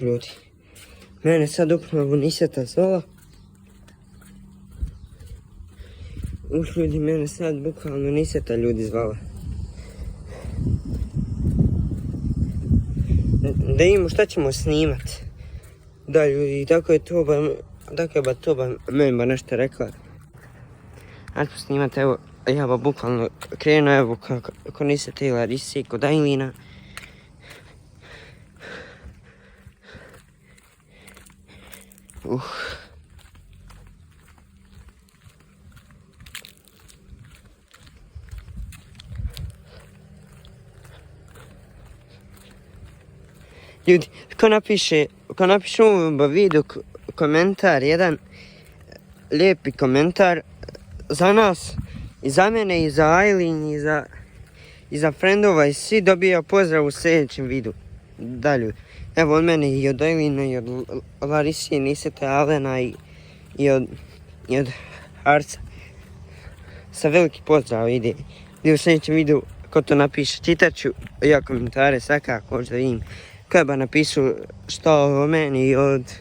Ljudi, mene sad upravo Niseta zvala. Ljudi, mene sad bukvalno Niseta ljudi zvala. Da imamo šta ćemo snimat. Da ljudi, tako je Toba meni ba nešto rekla. Ajde snimat, evo, ja ba bukvalno krenuo, evo, kako Niseta i Larisi, kod Ajlina. Ljudi, ko napiše u ovom videu komentar, jedan lijepi komentar za nas, i za mene, i za Ajlin, i za friendova, i svi dobija pozdrav u sljedećem videu. Da ljudi, evo od mene i od Ajlina, i od Larisi, Niseta, Alena, i od Arca. Sa veliki pozdrav ide u sljedećem videu, ko to napiše, čitat ću ja komentare svakako, možda vidim. Ko je ba napisao što o meni i od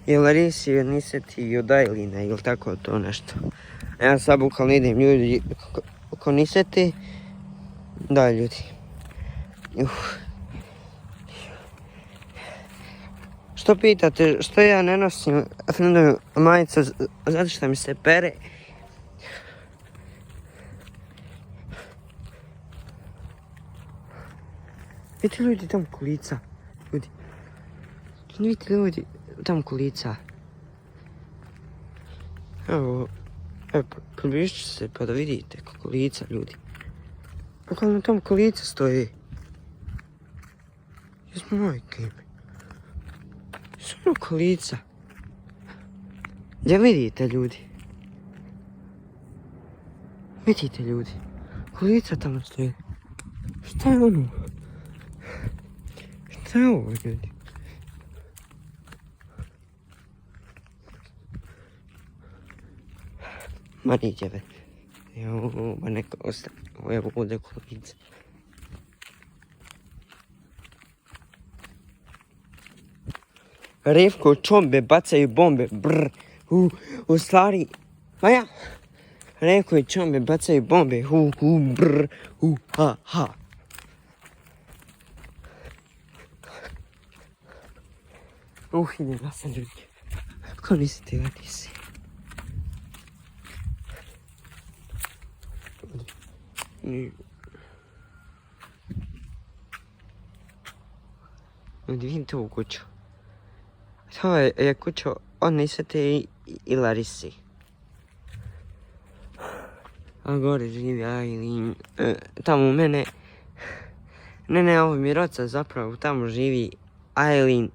Larisi, i od Niseti, i od Ajlina, ili tako to nešto. Ja sad bukvalno idem ljudi oko Niseti. Da ljudi. Što pitate, što ja ne nosim friendovu majicu, zato što mi se pere. Vidite ljudi tamo kolica. Ljudi. Vidite ljudi tamo kolica. Evo, približit ću se pa da vidite kolica ljudi. Bukvalno tamo kolica stoji. Jesmo majke ime. Jesu ono kolica. Gdje vidite ljudi? Vidite ljudi. Kolica tamo stoji. Šta je ono? Šta je ovo ljudi? Ma niđe be. Evo, ba neka ostaje. Evo ovdje kolica. Revko čombe bacaju bombe. Brr. U stvari. Ma ja. Revko i čombe bacaju bombe. Brr. Ha. Idem ja sam ljudi. Kako niste Larisi? Vidite ovu kuću. To je kuća od Nisete i Larisi. A gore živi Ajlin. Tamo u mene. Ne, ovo mi je roca zapravo. Tamo živi Ajlin,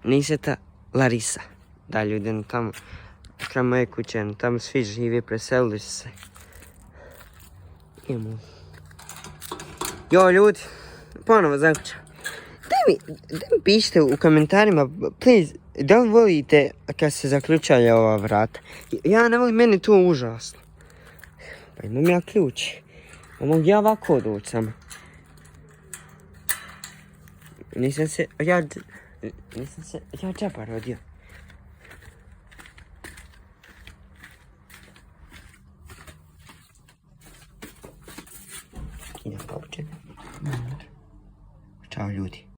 Niseta, Larisa. Da ljudi, tamo kraj moje kuće, tamo svi žive, preselili su se. Idemo. Jo ljudi, ponovo zaključam. Daj mi pišite u komentarima, please, da li volite kad se zaključaju ova vrata? Ja ne volim, meni to užasno. Pa imam ja ključ. Mogu ja ovako doći samo. Nisam se ja džaba rodio. Idem pa učinu. Ćao ljudi.